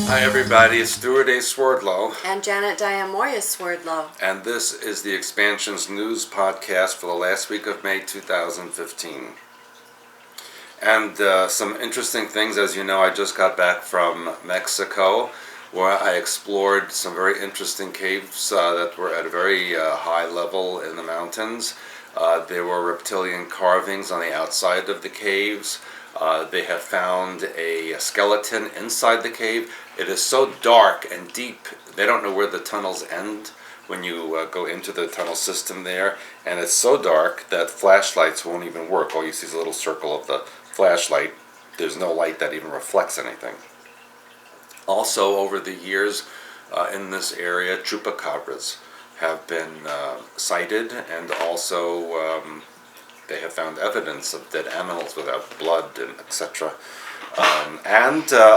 Hi everybody, it's Stewart and Swerdlow. And Janet Swerdlow. And this is the Expansions News Podcast for the last week of May 2015. And some interesting things, as you know, I just got back from Mexico, where I explored some very interesting caves that were at a very high level in the mountains. There were reptilian carvings on the outside of the caves. They have found a skeleton inside the cave. It is so dark and deep, they don't know where the tunnels end when you go into the tunnel system there. And it's so dark that flashlights won't even work. All you see is a little circle of the flashlight. There's no light that even reflects anything. Also, over the years in this area, chupacabras have been sighted, and also they have found evidence of dead animals without blood, and etc.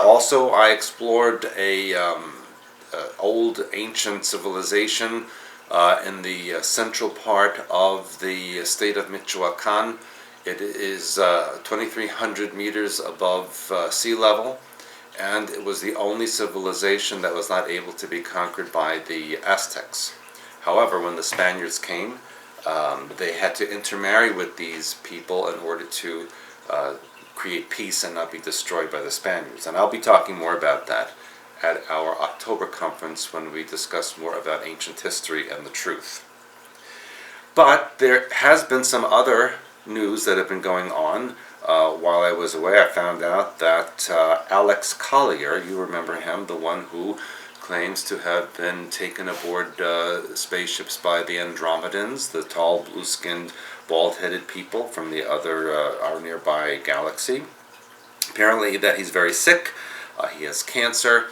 Also, I explored a old ancient civilization in the central part of the state of Michoacan. It is 2,300 meters above sea level, and it was the only civilization that was not able to be conquered by the Aztecs. However, when the Spaniards came, they had to intermarry with these people in order to create peace and not be destroyed by the Spaniards. And I'll be talking more about that at our October conference when we discuss more about ancient history and the truth. But there has been some other news that have been going on. While I was away, I found out that Alex Collier, you remember him, the one who claims to have been taken aboard spaceships by the Andromedans, the tall, blue-skinned, bald-headed people from the other, our nearby galaxy. Apparently that he's very sick, he has cancer,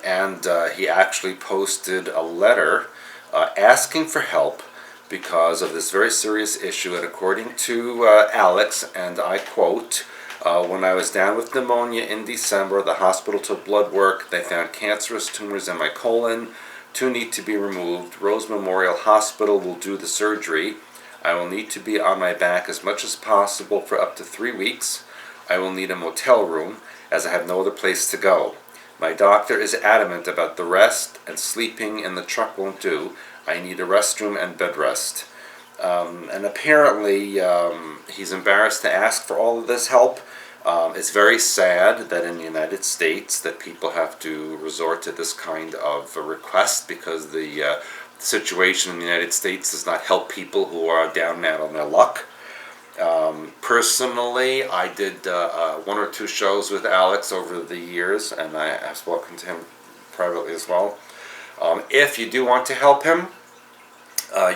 and he actually posted a letter asking for help because of this very serious issue. And according to Alex, and I quote, when I was down with pneumonia in December, the hospital took blood work. They found cancerous tumors in my colon. 2 need to be removed. Rose Memorial Hospital will do the surgery. I will need to be on my back as much as possible for up to 3 weeks. I will need a motel room, as I have no other place to go. My doctor is adamant about the rest, and sleeping in the truck won't do. I need a restroom and bed rest. And apparently he's embarrassed to ask for all of this help. It's very sad that in the United States that people have to resort to this kind of a request, because the situation in the United States does not help people who are down and out on their luck. Personally, I did 1 or 2 shows with Alex over the years, and I have spoken to him privately as well. If you do want to help him,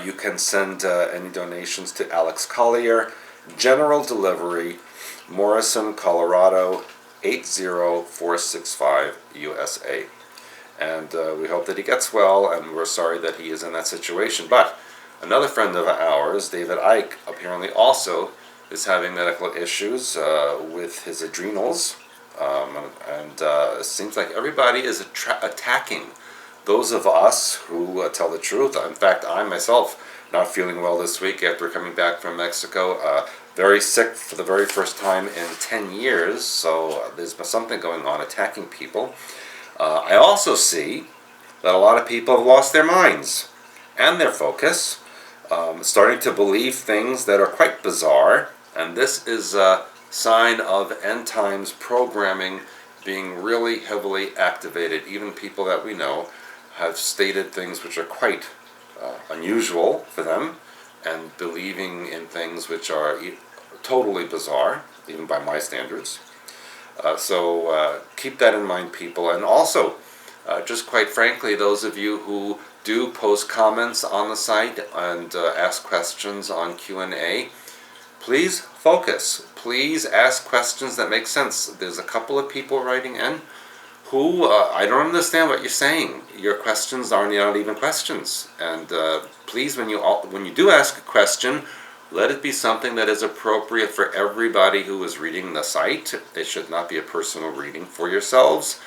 you can send any donations to Alex Collier, General Delivery, Morrison, Colorado, 80465 USA. And we hope that he gets well, and we're sorry that he is in that situation. But another friend of ours, David Icke, apparently also is having medical issues with his adrenals. It seems like everybody is attacking those of us who tell the truth. In fact, I myself not feeling well this week after coming back from Mexico. Very sick for the very first time in 10 years, so there's something going on attacking people. I also see that a lot of people have lost their minds and their focus, starting to believe things that are quite bizarre, and this is a sign of end times programming being really heavily activated. Even people that we know have stated things which are quite unusual for them, and believing in things which are totally bizarre, even by my standards. So keep that in mind, people. And also, just quite frankly, those of you who do post comments on the site and ask questions on Q&A, please focus. Please ask questions that make sense. There's a couple of people writing in who, I don't understand what you're saying. Your questions aren't even questions. And please, when you do ask a question, let it be something that is appropriate for everybody who is reading the site. It should not be a personal reading for yourselves.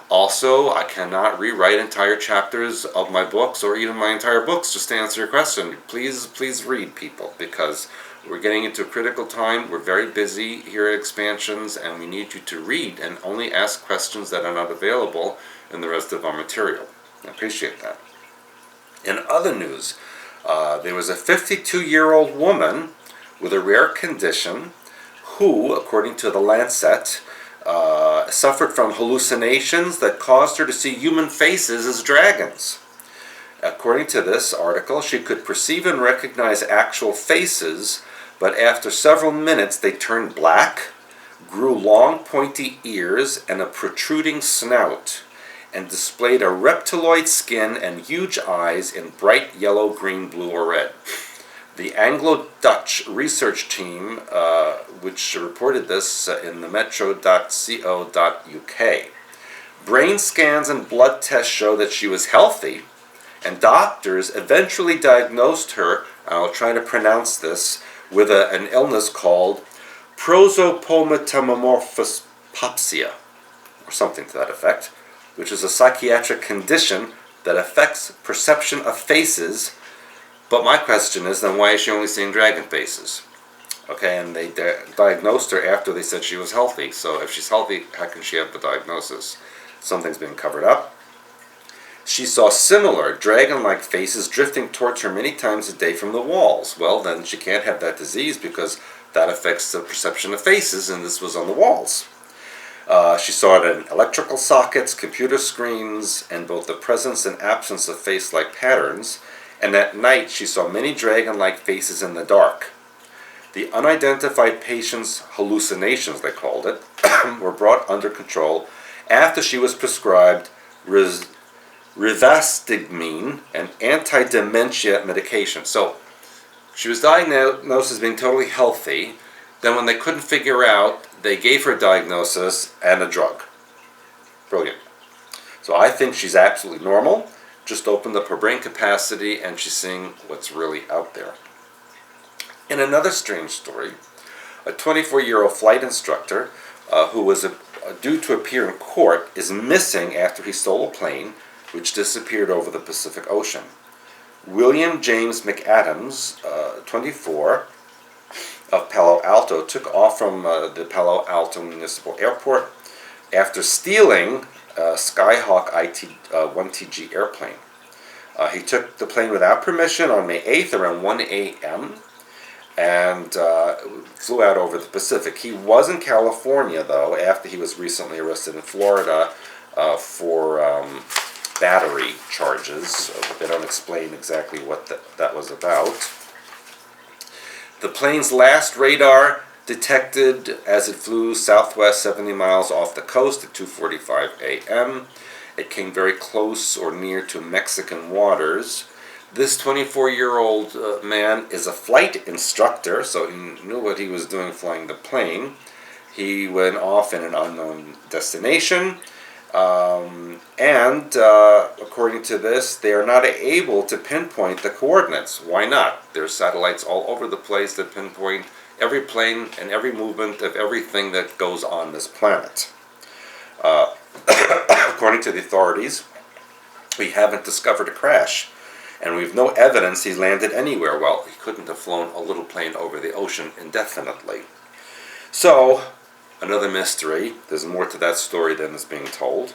Also, I cannot rewrite entire chapters of my books or even my entire books just to answer your question. Please read, people, because we're getting into a critical time. We're very busy here at Expansions, and we need you to read and only ask questions that are not available in the rest of our material. I appreciate that. In other news, there was a 52-year-old woman with a rare condition who, according to the Lancet, suffered from hallucinations that caused her to see human faces as dragons. According to this article, she could perceive and recognize actual faces, but after several minutes they turned black, grew long pointy ears and a protruding snout, and displayed a reptiloid skin and huge eyes in bright yellow, green, blue, or red. The Anglo-Dutch research team, which reported this in the metro.co.uk. Brain scans and blood tests show that she was healthy, and doctors eventually diagnosed her, I'll try to pronounce this, with an illness called prosopagnosia, or something to that effect, which is a psychiatric condition that affects perception of faces. But my question is, then why is she only seeing dragon faces? Okay, and they diagnosed her after they said she was healthy. So if she's healthy, how can she have the diagnosis? Something's being covered up. She saw similar dragon-like faces drifting towards her many times a day from the walls. Well, then she can't have that disease because that affects the perception of faces, and this was on the walls. She saw it in electrical sockets, computer screens, and both the presence and absence of face-like patterns. And at night she saw many dragon-like faces in the dark. The unidentified patient's hallucinations, they called it, were brought under control after she was prescribed rivastigmine, an anti-dementia medication. So she was diagnosed as being totally healthy. Then when they couldn't figure out, they gave her a diagnosis and a drug. Brilliant. So I think she's absolutely normal. Just opened up her brain capacity and she's seeing what's really out there. In another strange story, a 24-year-old flight instructor who was due to appear in court is missing after he stole a plane which disappeared over the Pacific Ocean. William James McAdams, 24, of Palo Alto, took off from the Palo Alto Municipal Airport after stealing a Skyhawk IT-1TG airplane. He took the plane without permission on May 8th around 1 a.m. and flew out over the Pacific. He was in California, though, after he was recently arrested in Florida for battery charges. They don't explain exactly what that was about. The plane's last radar detected as it flew southwest 70 miles off the coast at 2:45 a.m. It came very close or near to Mexican waters. This 24-year-old man is a flight instructor, so he knew what he was doing flying the plane. He went off in an unknown destination, and according to this, they are not able to pinpoint the coordinates. Why not? There's satellites all over the place that pinpoint every plane and every movement of everything that goes on this planet. According to the authorities, we haven't discovered a crash, and we have no evidence he landed anywhere. Well, he couldn't have flown a little plane over the ocean indefinitely. So, another mystery. There's more to that story than is being told.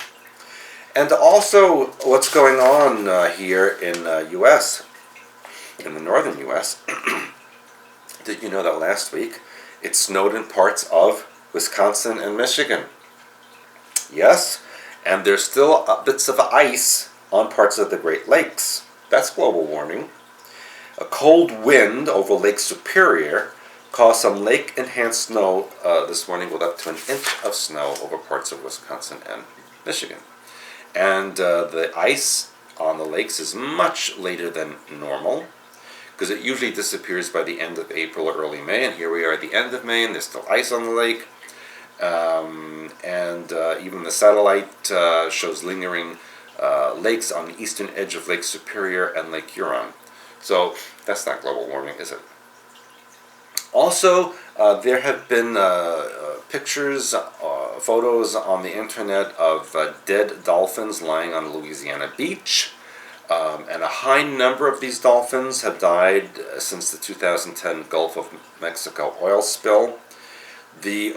And also, what's going on here in U.S., in the northern U.S., did you know that last week it snowed in parts of Wisconsin and Michigan? Yes, and there's still bits of ice on parts of the Great Lakes. That's global warming. A cold wind over Lake Superior caused some lake-enhanced snow this morning with up to an inch of snow over parts of Wisconsin and Michigan. And the ice on the lakes is much later than normal, because it usually disappears by the end of April or early May, and here we are at the end of May and there's still ice on the lake. Even the satellite shows lingering lakes on the eastern edge of Lake Superior and Lake Huron. So that's not global warming, is it? Also, there have been pictures, photos on the internet of dead dolphins lying on a Louisiana beach. And a high number of these dolphins have died since the 2010 Gulf of Mexico oil spill. The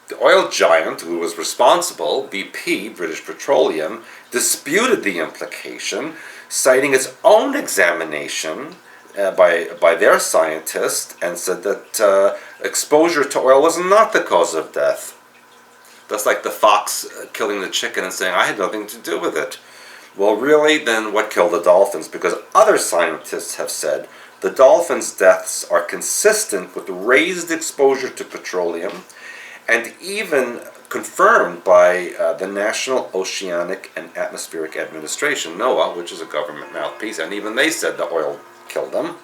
The oil giant who was responsible, BP, British Petroleum, disputed the implication, citing its own examination by their scientists, and said that exposure to oil was not the cause of death. That's like the fox killing the chicken and saying, I had nothing to do with it. Well, really, then what killed the dolphins? Because other scientists have said the dolphins' deaths are consistent with raised exposure to petroleum, and even confirmed by the National Oceanic and Atmospheric Administration, NOAA, which is a government mouthpiece, and even they said the oil killed them.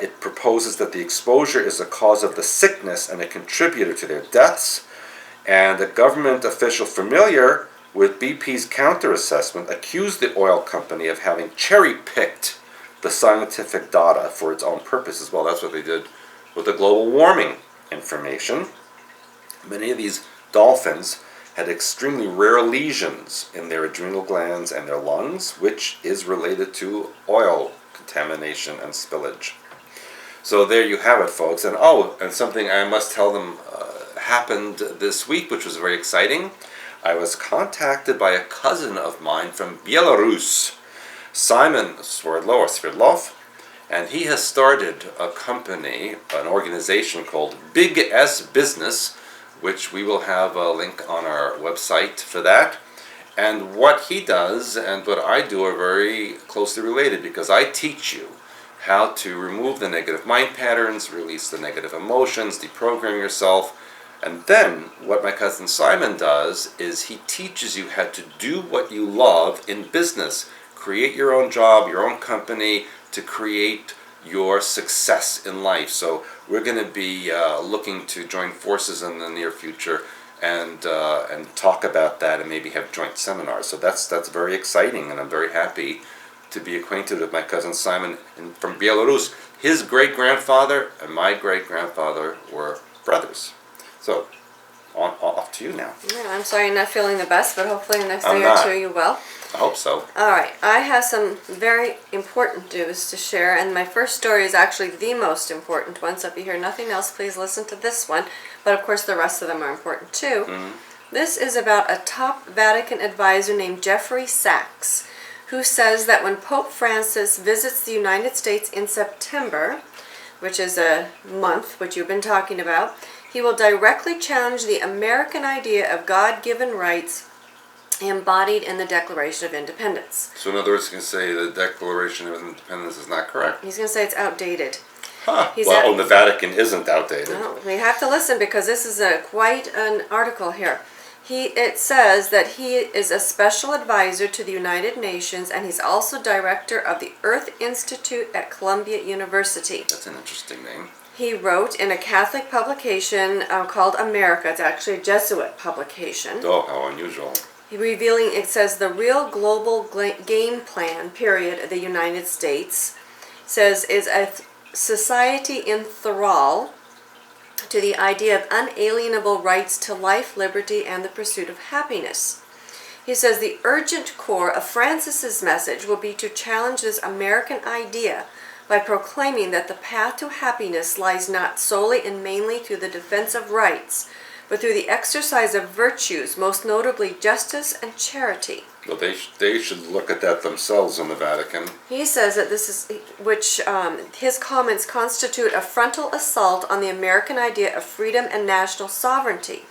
It proposes that the exposure is a cause of the sickness and a contributor to their deaths, and a government official familiar with BP's counter-assessment accused the oil company of having cherry-picked the scientific data for its own purposes. Well, that's what they did with the global warming information. Many of these dolphins had extremely rare lesions in their adrenal glands and their lungs, which is related to oil contamination and spillage. So there you have it, folks. And and something I must tell them happened this week, which was very exciting. I was contacted by a cousin of mine from Belarus, Simon Swerdlow, and he has started a company, an organization called Big S Business, which we will have a link on our website for that. And what he does and what I do are very closely related, because I teach you how to remove the negative mind patterns, release the negative emotions, deprogram yourself. And then what my cousin Simon does is he teaches you how to do what you love in business. Create your own job, your own company, to create your success in life. So we're going to be looking to join forces in the near future and talk about that and maybe have joint seminars. So that's very exciting, and I'm very happy to be acquainted with my cousin Simon from Belarus. His great-grandfather and my great-grandfather were brothers. So, off to you now. Yeah, I'm sorry you're not feeling the best, but hopefully the next day or two you will. I hope so. All right, I have some very important news to share, and my first story is actually the most important one, so if you hear nothing else, please listen to this one. But of course the rest of them are important too. Mm-hmm. This is about a top Vatican advisor named Jeffrey Sachs, who says that when Pope Francis visits the United States in September, which is a month, which you've been talking about, he will directly challenge the American idea of God-given rights embodied in the Declaration of Independence. So in other words, you can say the Declaration of Independence is not correct? He's going to say it's outdated. Huh. Well, the Vatican isn't outdated. No, we have to listen because this is quite an article here. It says that he is a special advisor to the United Nations, and he's also director of the Earth Institute at Columbia University. That's an interesting name. He wrote in a Catholic publication called America. It's actually a Jesuit publication. Oh, how unusual. Revealing, it says, the real global game plan, period, of the United States, says, is a society in thrall to the idea of unalienable rights to life, liberty, and the pursuit of happiness. He says the urgent core of Francis's message will be to challenge this American idea by proclaiming that the path to happiness lies not solely and mainly through the defense of rights, but through the exercise of virtues, most notably justice and charity. Well, they should look at that themselves in the Vatican. He says that this is, his comments constitute a frontal assault on the American idea of freedom and national sovereignty.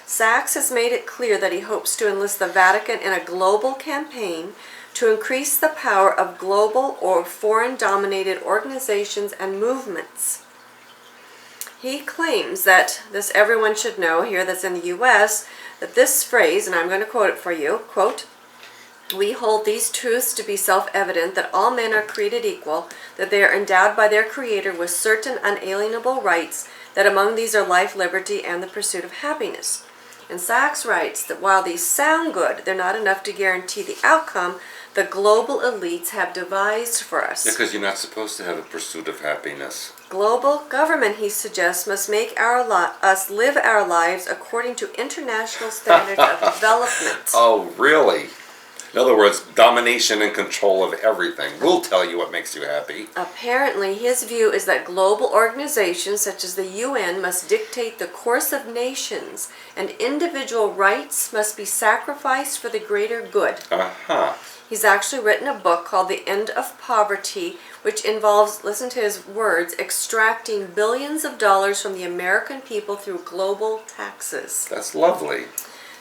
Sachs has made it clear that he hopes to enlist the Vatican in a global campaign to increase the power of global or foreign-dominated organizations and movements. He claims that this everyone should know here that's in the U.S., that this phrase, and I'm going to quote it for you, quote, "We hold these truths to be self-evident, that all men are created equal, that they are endowed by their Creator with certain unalienable rights, that among these are life, liberty, and the pursuit of happiness." And Sachs writes that while these sound good, they're not enough to guarantee the outcome the global elites have devised for us. Yeah, because you're not supposed to have a pursuit of happiness. Global government, he suggests, must make us live our lives according to international standards of development. Oh, really? In other words, domination and control of everything. We'll tell you what makes you happy. Apparently, his view is that global organizations such as the UN must dictate the course of nations, and individual rights must be sacrificed for the greater good. Uh-huh. He's actually written a book called The End of Poverty, which involves, listen to his words, extracting billions of dollars from the American people through global taxes. That's lovely.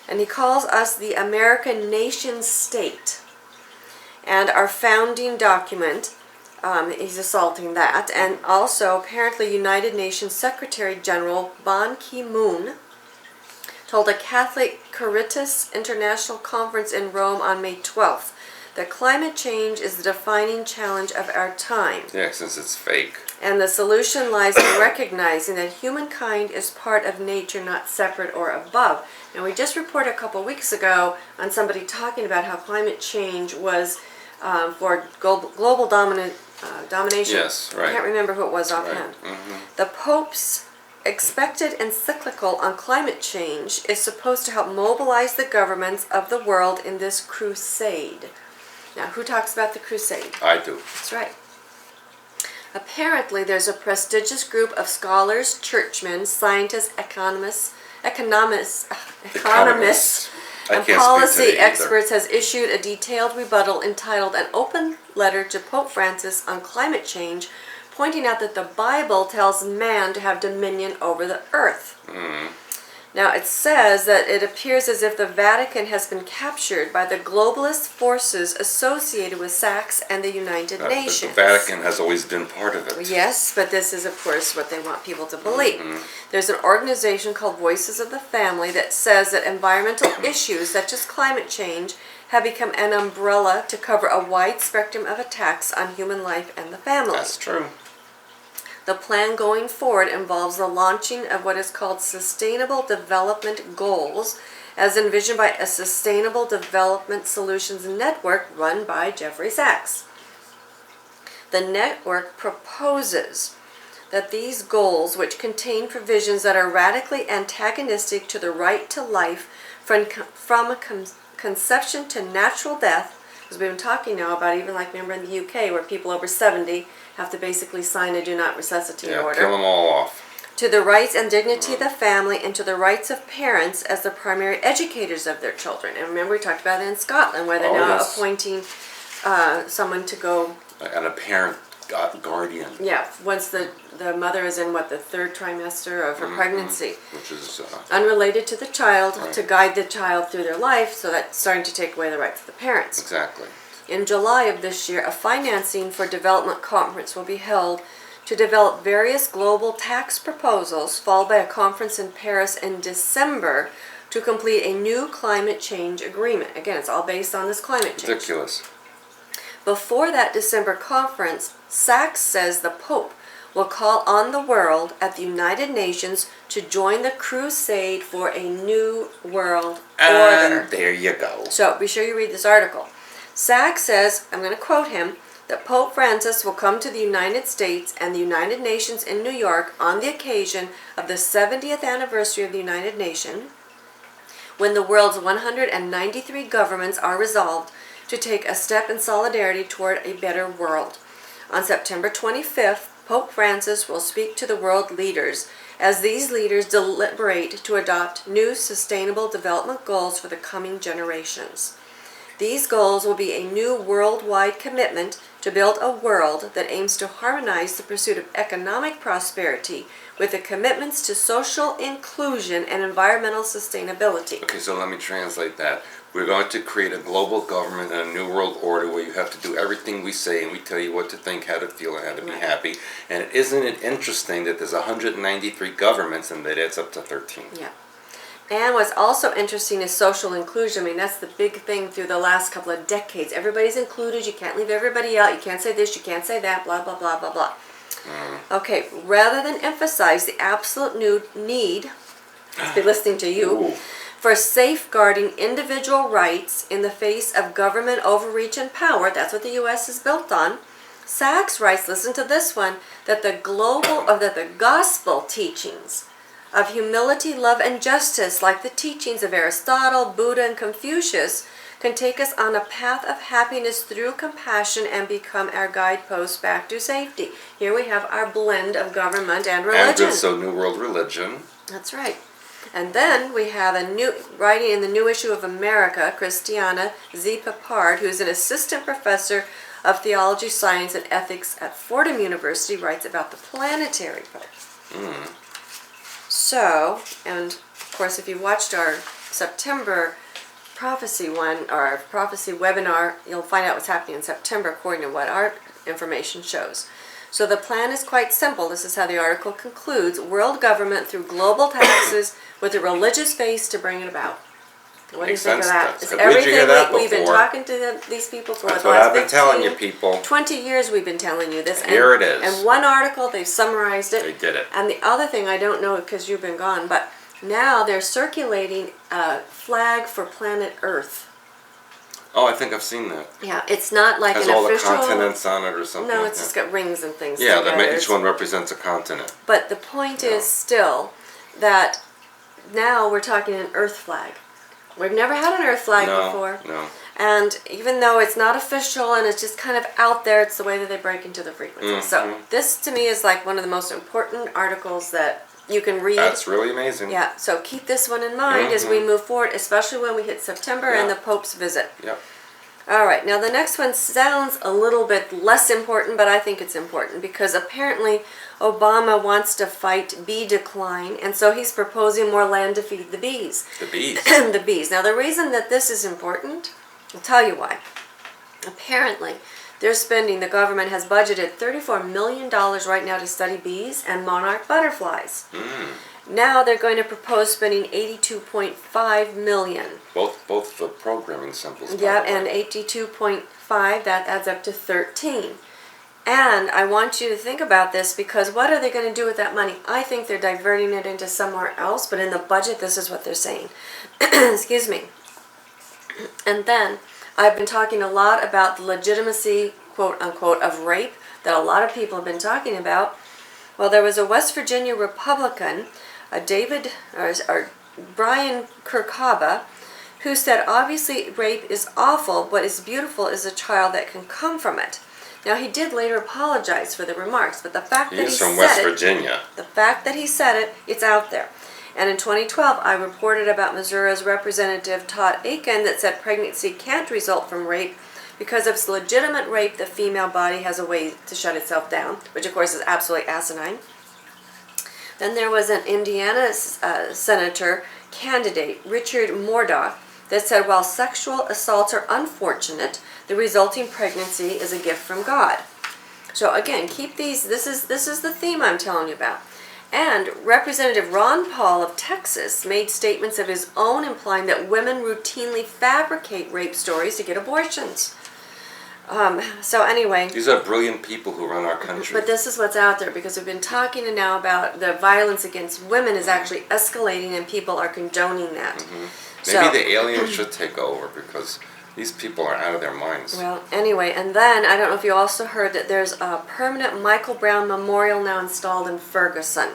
And he calls us the American nation state. And our founding document, he's assaulting that. And also, apparently, United Nations Secretary General Ban Ki-moon told a Catholic Caritas International Conference in Rome on May 12th that climate change is the defining challenge of our time. Yeah, since it's fake. And the solution lies in recognizing that humankind is part of nature, not separate or above. And we just reported a couple weeks ago on somebody talking about how climate change was for global domination. Yes, right. I can't remember who it was offhand. Right. Mm-hmm. The Pope's expected encyclical on climate change is supposed to help mobilize the governments of the world in this crusade. Now, who talks about the crusade? I do. That's right. Apparently, there's a prestigious group of scholars, churchmen, scientists, economists, and policy experts has issued a detailed rebuttal entitled An Open Letter to Pope Francis on Climate Change, pointing out that the Bible tells man to have dominion over the earth. Mm. Now, it says that it appears as if the Vatican has been captured by the globalist forces associated with Sachs and the United Nations. The Vatican has always been part of it. Yes, but this is, of course, what they want people to believe. Mm-hmm. There's an organization called Voices of the Family that says that environmental issues such as climate change have become an umbrella to cover a wide spectrum of attacks on human life and the family. That's true. The plan going forward involves the launching of what is called Sustainable Development Goals, as envisioned by a Sustainable Development Solutions Network run by Jeffrey Sachs. The network proposes that these goals, which contain provisions that are radically antagonistic to the right to life from conception to natural death, because we've been talking now about even like, remember in the UK where people over 70 have to basically sign a do not resuscitate order. Kill them all off. To the rights and dignity of the family and to the rights of parents as the primary educators of their children. And remember we talked about it in Scotland where they're now appointing someone to go... And a parent guardian. Yeah, once the mother is in, the third trimester of her pregnancy. Which is... unrelated to the child, to guide the child through their life, so that's starting to take away the rights of the parents. Exactly. In July of this year, a financing for development conference will be held to develop various global tax proposals, followed by a conference in Paris in December to complete a new climate change agreement. Again, it's all based on this climate change. Ridiculous. Before that December conference, Sachs says the Pope will call on the world at the United Nations to join the crusade for a new world order. And there you go. So be sure you read this article. Sachs says, I'm going to quote him, that Pope Francis will come to the United States and the United Nations in New York on the occasion of the 70th anniversary of the United Nations, when the world's 193 governments are resolved to take a step in solidarity toward a better world. On September 25th, Pope Francis will speak to the world leaders as these leaders deliberate to adopt new sustainable development goals for the coming generations. These goals will be a new worldwide commitment to build a world that aims to harmonize the pursuit of economic prosperity with the commitments to social inclusion and environmental sustainability. Okay, so let me translate that. We're going to create a global government and a new world order where you have to do everything we say and we tell you what to think, how to feel, and how to be happy. And isn't it interesting that there's 193 governments and that adds up to 13? Yeah. And what's also interesting is social inclusion. I mean, that's the big thing through the last couple of decades. Everybody's included. You can't leave everybody out. You can't say this. You can't say that. Blah, blah, blah, blah, blah. Okay, rather than emphasize the absolute need, let's be listening to you, for safeguarding individual rights in the face of government overreach and power, that's what the U.S. is built on, Sachs writes, listen to this one, that the gospel teachings of humility, love, and justice, like the teachings of Aristotle, Buddha, and Confucius, can take us on a path of happiness through compassion and become our guidepost back to safety. Here we have our blend of government and religion. And so New World Religion. That's right. And then we have a new writing in the new issue of America, Christiana Z. Papard, who's an assistant professor of theology, science, and ethics at Fordham University, writes about the planetary pope. So, and of course, if you watched our September prophecy one, or our prophecy webinar, you'll find out what's happening in September according to what our information shows. So the plan is quite simple. This is how the article concludes. World government through global taxes with a religious face to bring it about. What do you think of that? It's everything we've been talking to these people for That's the what last I've been telling you people. 20 years we've been telling you this. Here it is. And one article, they've summarized it. They did it. And the other thing, I don't know because you've been gone, but now they're circulating a flag for planet Earth. Oh, I think I've seen that. Yeah, it's not like Has an all official... the continents on it or something. No, like it's just that. got rings and things. Yeah, together. each one represents a continent. But the point is still that now we're talking an Earth flag. We've never had an Earth flag before. No. And even though it's not official and it's just kind of out there, it's the way that they break into the frequency. So this to me is like one of the most important articles that you can read. That's really amazing. Yeah, so keep this one in mind as we move forward, especially when we hit September and the Pope's visit. Yep. All right, now the next one sounds a little bit less important, but I think it's important because apparently Obama wants to fight bee decline, and so he's proposing more land to feed the bees. The bees. The bees. Now the reason that this is important, I'll tell you why. Apparently, the government has budgeted $34 million right now to study bees and monarch butterflies. Now they're going to propose spending $82.5 million. Both the programming symbols. Yeah, and 82.5, that adds up to 13. And I want you to think about this because what are they going to do with that money? I think they're diverting it into somewhere else, but in the budget, this is what they're saying. Excuse me. And then I've been talking a lot about the legitimacy, quote unquote, of rape that a lot of people have been talking about. Well, there was a West Virginia Republican, Brian Kirkaba, who said, obviously rape is awful. What is beautiful is a child that can come from it. Now, he did later apologize for the remarks, but the fact that he He's from said West it, Virginia. the fact that he said it, it's out there. And in 2012, I reported about Missouri's Representative Todd Akin that said pregnancy can't result from rape because if it's legitimate rape, the female body has a way to shut itself down, which of course is absolutely asinine. Then there was an Indiana senator candidate, Richard Mourdock, that said while sexual assaults are unfortunate, the resulting pregnancy is a gift from God. So again, keep these, this is the theme I'm telling you about. And Representative Ron Paul of Texas made statements of his own implying that women routinely fabricate rape stories to get abortions. So anyway. These are brilliant people who run our country. But this is what's out there because we've been talking now about the violence against women is actually escalating and people are condoning that. Maybe the aliens should take over because these people are out of their minds. Well, anyway, and then I don't know if you also heard that there's a permanent Michael Brown memorial now installed in Ferguson.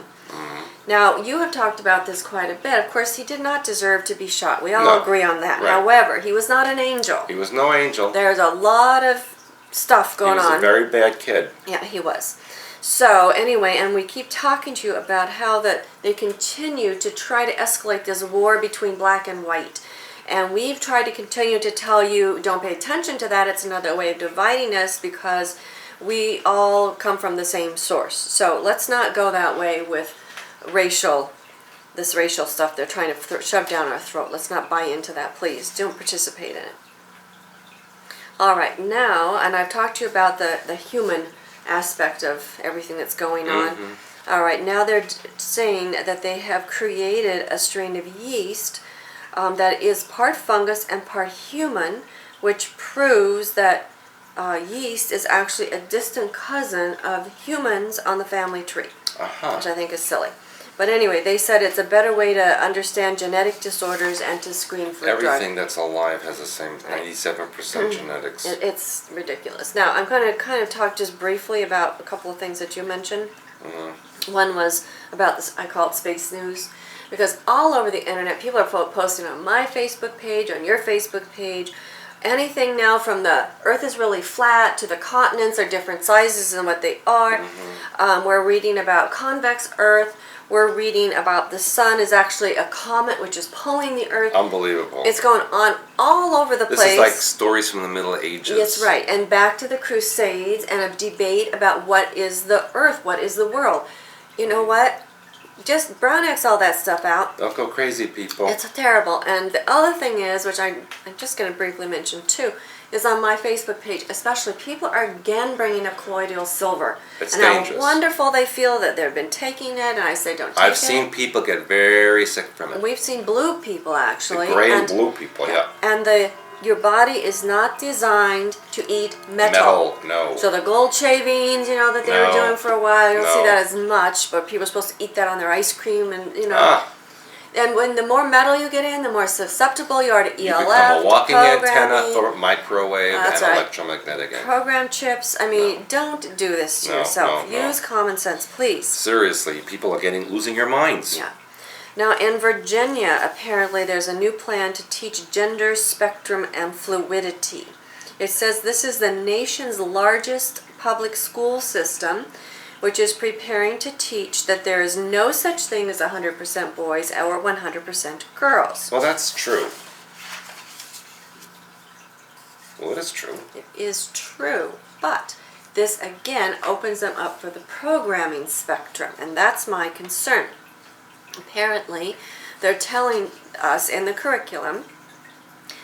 Now, you have talked about this quite a bit. Of course, he did not deserve to be shot. We all agree on that. Right. However, he was not an angel. He was no angel. There's a lot of stuff going on. He was a very bad kid. Yeah, he was. So, anyway, and we keep talking to you about how that they continue to try to escalate this war between black and white. And we've tried to continue to tell you, don't pay attention to that. It's another way of dividing us because we all come from the same source. So let's not go that way with this racial stuff they're trying to shove down our throat. Let's not buy into that, please. Don't participate in it. All right, now, and I've talked to you about the human aspect of everything that's going on. All right, now they're saying that they have created a strain of yeast that is part fungus and part human, which proves that yeast is actually a distant cousin of humans on the family tree, which I think is silly. But anyway, they said it's a better way to understand genetic disorders and to screen for Everything that's alive has the same 97% genetics. It's ridiculous. Now, I'm going to kind of talk just briefly about a couple of things that you mentioned. One was about this, I call it space news, because all over the internet, people are posting on my Facebook page, on your Facebook page, anything now from the Earth is really flat to the continents are different sizes and what they are. We're reading about convex Earth. We're reading about the sun is actually a comet which is pulling the Earth. Unbelievable. It's going on all over the place. This is like stories from the Middle Ages. That's right. And back to the Crusades and a debate about what is the Earth, what is the world. You know what? Just Brown X all that stuff out. Don't go crazy, people. It's terrible. And the other thing is, which I'm just going to briefly mention too, is on my Facebook page, especially, people are again bringing up colloidal silver. It's and dangerous. how wonderful they feel that they've been taking it, and I say don't take it. I've seen people get very sick from it. We've seen blue people, actually. The gray and blue people, yeah. And your body is not designed to eat metal. No. So the gold shavings, you know, that they were doing for a while, you don't see that as much, but people are supposed to eat that on their ice cream and, you know. And when the more metal you get in, the more susceptible you are to ELF, you become a walking antenna programming. for microwave and electromagnetic. Program chips. I mean, don't do this to yourself. Use common sense, please. Seriously, people are losing your minds. Yeah. Now, in Virginia, apparently there's a new plan to teach gender, spectrum, and fluidity. It says this is the nation's largest public school system, which is preparing to teach that there is no such thing as 100% boys or 100% girls. Well, that's true. Well, it is true. It is true, but this again opens them up for the programming spectrum, and that's my concern. Apparently, they're telling us in the curriculum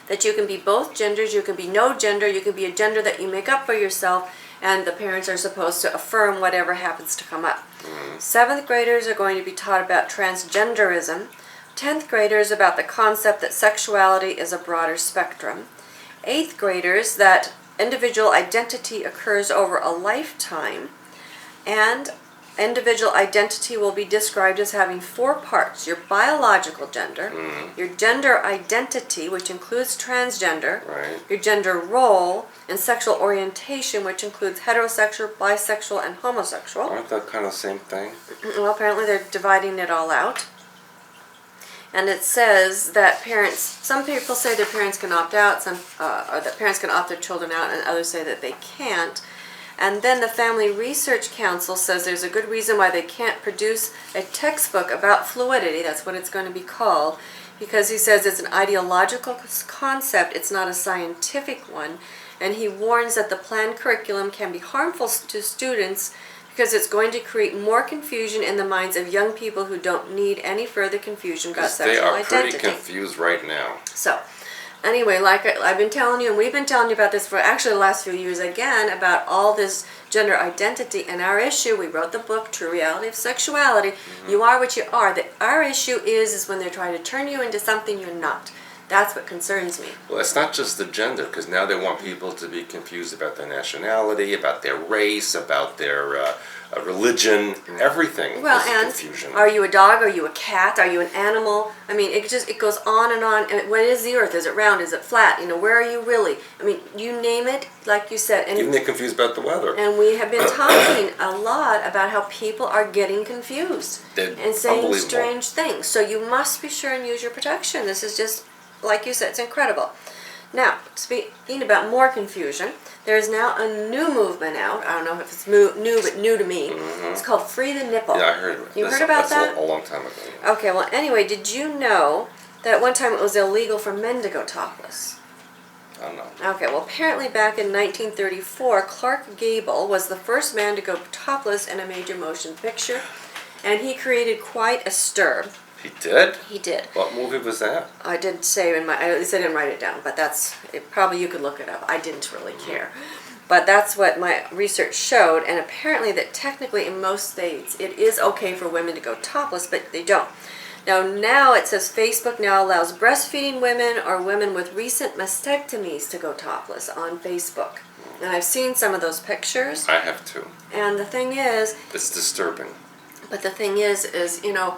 that you can be both genders, you can be no gender, you can be a gender that you make up for yourself, and the parents are supposed to affirm whatever happens to come up. 7th graders are going to be taught about transgenderism. 10th graders about the concept that sexuality is a broader spectrum. 8th graders that individual identity occurs over a lifetime, and individual identity will be described as having 4 parts: your biological gender, your gender identity, which includes transgender, your gender role, and sexual orientation, which includes heterosexual, bisexual, and homosexual. Aren't that kind of the same thing? Well, apparently they're dividing it all out. And it says that some people say their parents can opt out, or that parents can opt their children out, and others say that they can't. And then the Family Research Council says there's a good reason why they can't produce a textbook about fluidity, that's what it's going to be called, because he says it's an ideological concept, it's not a scientific one, and he warns that the planned curriculum can be harmful to students because it's going to create more confusion in the minds of young people who don't need any further confusion about sexual identity. They are pretty confused right now. So, anyway, like I've been telling you, and we've been telling you about this for actually the last few years again, about all this gender identity and our issue. We wrote the book, True Reality of Sexuality. You are what you are. Our issue is when they're trying to turn you into something you're not. That's what concerns me. Well, it's not just the gender, because now they want people to be confused about their nationality, about their race, about their religion, everything. Well, is and confusion. Are you a dog? Are you a cat? Are you an animal? I mean, it goes on and on. And what is the Earth? Is it round? Is it flat? You know, where are you really? I mean, you name it, like you said. And even they're confused about the weather. And we have been talking a lot about how people are getting confused and saying strange things. So you must be sure and use your protection. This is just, like you said, it's incredible. Now, speaking about more confusion, there is now a new movement out. I don't know if it's new, but new to me. It's called Free the Nipple. Yeah, I heard of it. You heard about that? A long time ago. Yeah. Okay, well, anyway, did you know that at one time it was illegal for men to go topless? I don't know. Okay, well, apparently back in 1934, Clark Gable was the first man to go topless in a major motion picture, and he created quite a stir. He did? He did. What movie was that? I didn't say at least I didn't write it down, but probably you could look it up. I didn't really care. But that's what my research showed, and apparently that technically in most states it is okay for women to go topless, but they don't. Now it says Facebook now allows breastfeeding women or women with recent mastectomies to go topless on Facebook. And I've seen some of those pictures. I have too. And the thing is... It's disturbing. But the thing is, you know...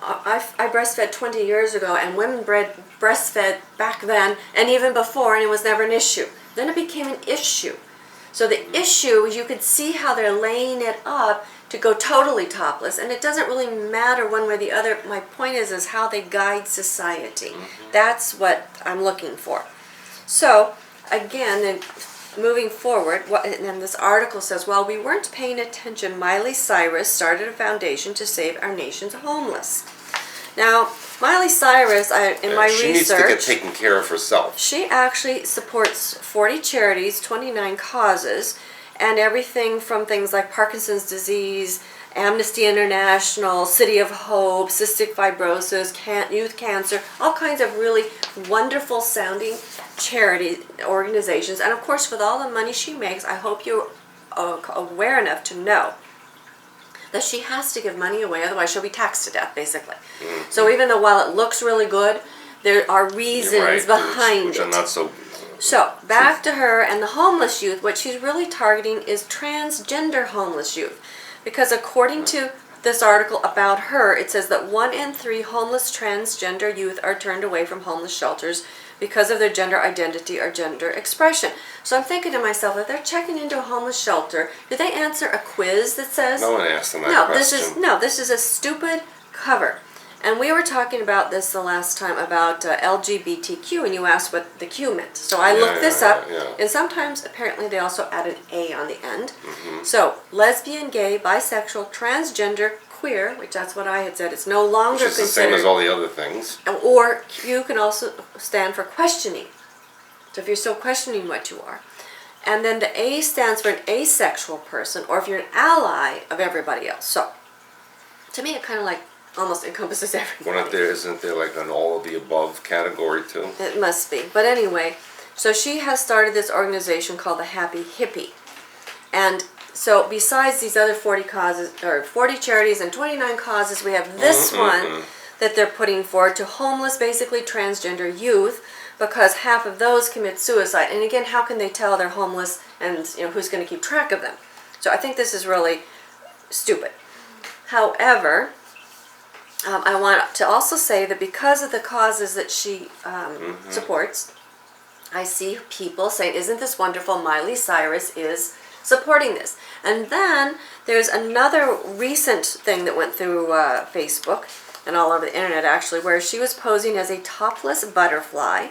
I breastfed 20 years ago, and women breastfed back then and even before, and it was never an issue. Then it became an issue. So the issue is you could see how they're laying it up to go totally topless, and it doesn't really matter one way or the other. My point is how they guide society. That's what I'm looking for. So, again, then moving forward, and then this article says, while we weren't paying attention, Miley Cyrus started a foundation to save our nation's homeless. Now, Miley Cyrus, in my she research, needs to get taken care of herself. she actually supports 40 charities, 29 causes, and everything from things like Parkinson's disease, Amnesty International, City of Hope, cystic fibrosis, youth cancer, all kinds of really wonderful sounding charity organizations. And of course, with all the money she makes, I hope you're aware enough to know that she has to give money away, otherwise she'll be taxed to death, basically. Mm-hmm. So even though while it looks really good, there are reasons behind which it. are not so... So, back to her and the homeless youth. What she's really targeting is transgender homeless youth. Because according to this article about her, it says that 1 in 3 homeless transgender youth are turned away from homeless shelters because of their gender identity or gender expression. So I'm thinking to myself, if they're checking into a homeless shelter, do they answer a quiz that says... No one asked them that question. This is a stupid cover. And we were talking about this the last time about LGBTQ, and you asked what the Q meant. So I looked this up, and sometimes apparently they also add an A on the end. Mm-hmm. So lesbian, gay, bisexual, transgender, queer, which that's what I had said. It's no longer considered... Which is the same as all the other things. Or Q can also stand for questioning. So if you're still questioning what you are. And then the A stands for an asexual person, or if you're an ally of everybody else. So to me it kind of like almost encompasses everybody. Isn't there like an all of the above category too? It must be. But anyway, so she has started this organization called the Happy Hippie. And so besides these other 40 causes, or 40 charities and 29 causes, we have this one that they're putting forward to homeless, basically transgender youth, because half of those commit suicide. And again, how can they tell they're homeless, and who's going to keep track of them? So I think this is really stupid. However, I want to also say that because of the causes that she supports, I see people saying, isn't this wonderful? Miley Cyrus is supporting this. And then there's another recent thing that went through Facebook and all over the internet actually, where she was posing as a topless butterfly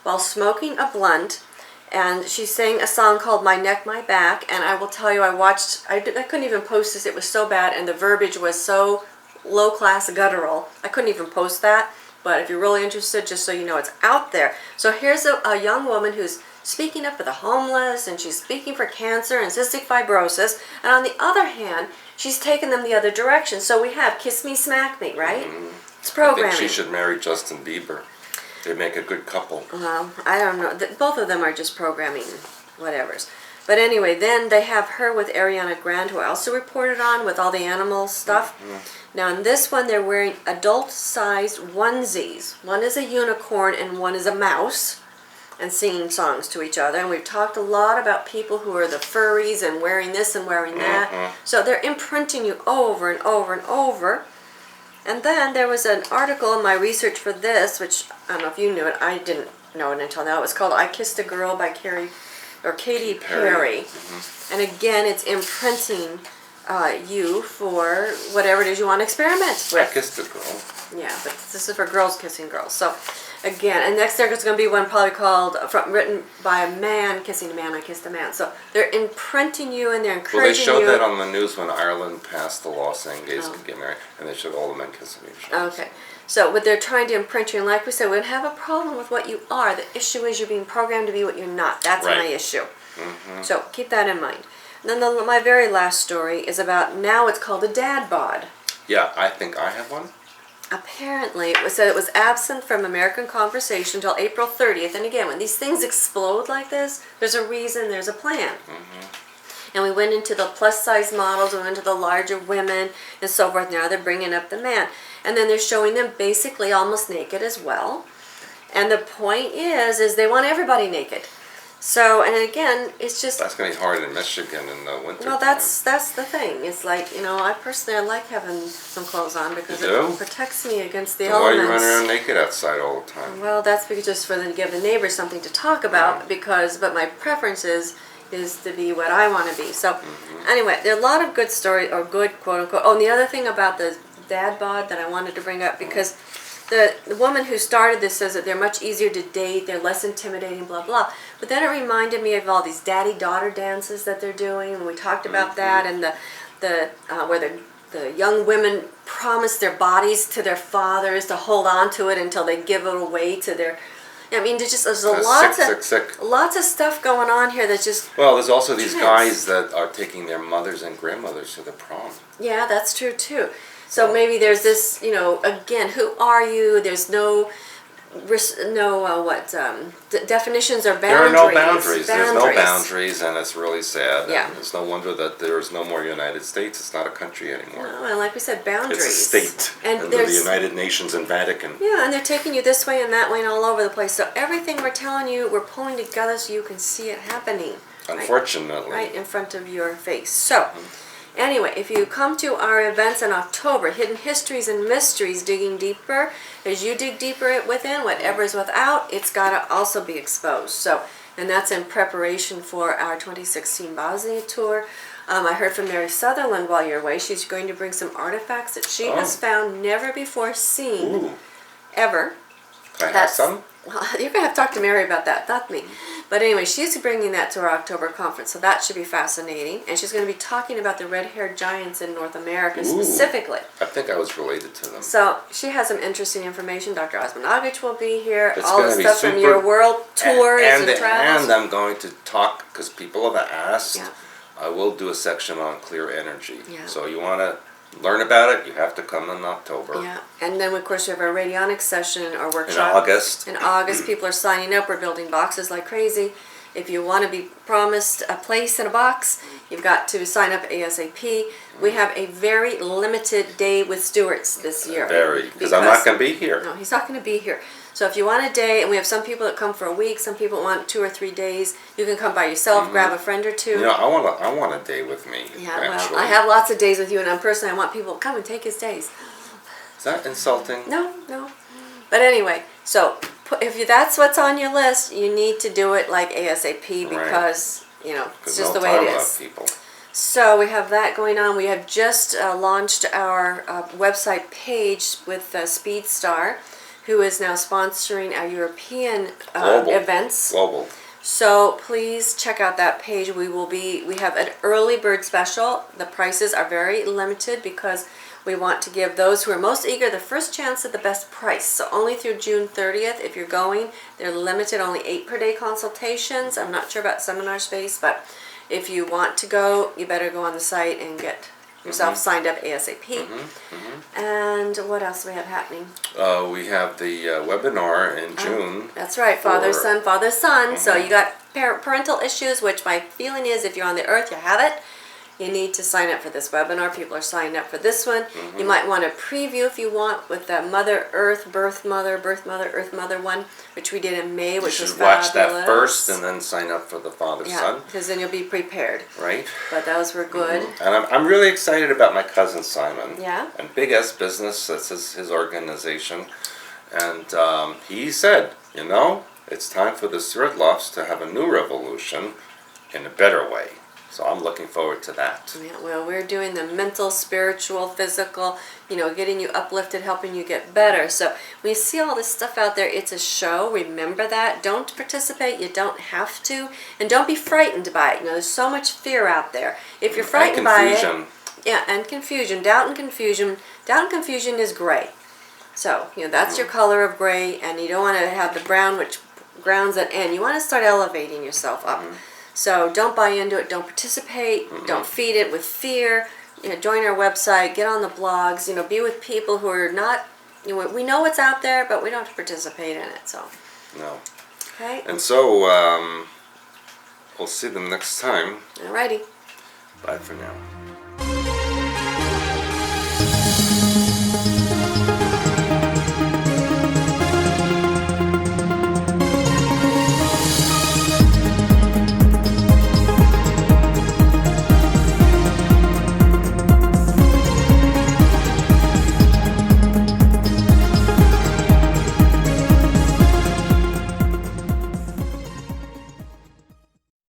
while smoking a blunt, and she sang a song called My Neck, My Back. And I will tell you, I couldn't even post this, it was so bad, and the verbiage was so low-class guttural. I couldn't even post that, but if you're really interested, just so you know, it's out there. So here's a young woman who's speaking up for the homeless, and she's speaking for cancer and cystic fibrosis, and on the other hand, she's taken them the other direction. So we have Kiss Me, Smack Me, right? It's programming. I think she should marry Justin Bieber. They make a good couple. Well, I don't know. Both of them are just programming whatevers. But anyway, then they have her with Ariana Grande, who I also reported on with all the animal stuff. Now in this one, they're wearing adult-sized onesies. One is a unicorn and one is a mouse, and singing songs to each other. And we've talked a lot about people who are the furries and wearing this and wearing that. So they're imprinting you over and over and over. And then there was an article in my research for this, which I don't know if you knew it. I didn't know it until now. It was called I Kissed a Girl by Katy Perry. And again, it's imprinting you for whatever it is you want to experiment with. I kissed a girl. Yeah, but this is for girls kissing girls. So again, and next there's going to be one probably called, written by a man kissing a man, I kissed a man. So they're imprinting you and they're encouraging you. Well, they showed that on the news when Ireland passed the law saying gays could get married, and they showed all the men kissing each other. Okay. So what they're trying to imprint you, and like we said, we don't have a problem with what you are. The issue is you're being programmed to be what you're not. That's my issue. So keep that in mind. And then my very last story is about, now it's called a dad bod. Yeah, I think I have one. Apparently, it was said it was absent from American conversation until April 30th. And again, when these things explode like this, there's a reason, there's a plan. And we went into the plus-size models, we went into the larger women, and so forth. Now they're bringing up the man. And then they're showing them basically almost naked as well. And the point is they want everybody naked. So, and again, it's just... That's going to be hard in Michigan in the winter. Well, that's the thing. It's like, I personally like having some clothes on because it protects me against the elements. Why are you running around naked outside all the time? Well, that's because just for to give the neighbors something to talk about, but my preference is to be what I want to be. So, anyway, there are a lot of good stories, or good quote-unquote. Oh, and the other thing about the dad bod that I wanted to bring up, because the woman who started this says that they're much easier to date, they're less intimidating, blah blah. But then it reminded me of all these daddy-daughter dances that they're doing, and we talked about that, and where the young women promise their bodies to their fathers to hold on to it until they give it away to their. I mean, there's lots of stuff going on here that's just. Well, there's also these guys that are taking their mothers and grandmothers to the prom. Yeah, that's true too. So maybe there's this, again, who are you? There's no definitions or boundaries. There are no boundaries. There's no boundaries, and it's really sad. Yeah. And it's no wonder that there's no more United States. It's not a country anymore. No, and like we said, boundaries. It's a state and under the United Nations and Vatican. Yeah, and they're taking you this way and that way and all over the place. So everything we're telling you, we're pulling together so you can see it happening. Unfortunately. Right in front of your face. So. Anyway, if you come to our events in October, Hidden Histories and Mysteries, digging deeper, as you dig deeper within, whatever is without, it's got to also be exposed. So, and that's in preparation for our 2016 Bosnia tour. I heard from Mary Sutherland while you're away. She's going to bring some artifacts that she has found never before seen, ever. Can I have some? Well, you're going to have to talk to Mary about that, not me. But anyway, she's bringing that to our October conference, so that should be fascinating. And she's going to be talking about the red-haired giants in North America specifically. I think I was related to them. So she has some interesting information. Dr. Osmanagic will be here. It's all the stuff from your world tours and travels. And I'm going to talk, because people have asked, I will do a section on clear energy. Yeah. So you want to learn about it, you have to come in October. Yeah, and then of course we have our radionics session or workshop. In August. In August, people are signing up. We're building boxes like crazy. If you want to be promised a place in a box, you've got to sign up ASAP. We have a very limited day with Stewart's this year. Because I'm not going to be here. No, he's not going to be here. So if you want a day, and we have some people that come for a week, some people want 2 or 3 days. You can come by yourself, grab a friend or two. I want a day with me. Yeah, actually. well, I have lots of days with you, and I'm personally, I want people to come and take his days. Is that insulting? No. But anyway, so if that's what's on your list, you need to do it like ASAP because, it's just the way it is. People. So we have that going on. We have just launched our website page with Speedstar, who is now sponsoring our European events. Global. So please check out that page. We have an early bird special. The prices are very limited because we want to give those who are most eager the first chance at the best price. So only through June 30th, if you're going, they're limited, only 8 per day consultations. I'm not sure about seminar space, but if you want to go, you better go on the site and get yourself signed up ASAP. And what else do we have happening? We have the webinar in June. That's right, Father, Son, Father, Son. So you got parental issues, which my feeling is if you're on the earth, you have it. You need to sign up for this webinar. People are signing up for this one. You might want a preview if you want with the Mother Earth, Birth Mother, Earth Mother one, which we did in May, which was fabulous. Watch that first and then sign up for the Father Son. Because then you'll be prepared. Right. But those were good. And I'm really excited about my cousin Simon. Yeah. And Big S Business, that's his organization. And he said, it's time for the Swerdlows to have a new revolution in a better way. So I'm looking forward to that. Yeah, well, we're doing the mental, spiritual, physical, getting you uplifted, helping you get better. So when you see all this stuff out there, it's a show. Remember that. Don't participate. You don't have to. And don't be frightened by it. There's so much fear out there. If you're frightened by it. Yeah, and confusion. Doubt and confusion. Doubt and confusion is gray. So, that's your color of gray, and you don't want to have the brown, which grounds at end. You want to start elevating yourself up. So don't buy into it, don't participate, don't feed it with fear. Join our website, get on the blogs, be with people who are not, we know what's out there, but we don't have to participate in it, so. No. Okay. And so, we'll see them next time. Alrighty. Bye for now.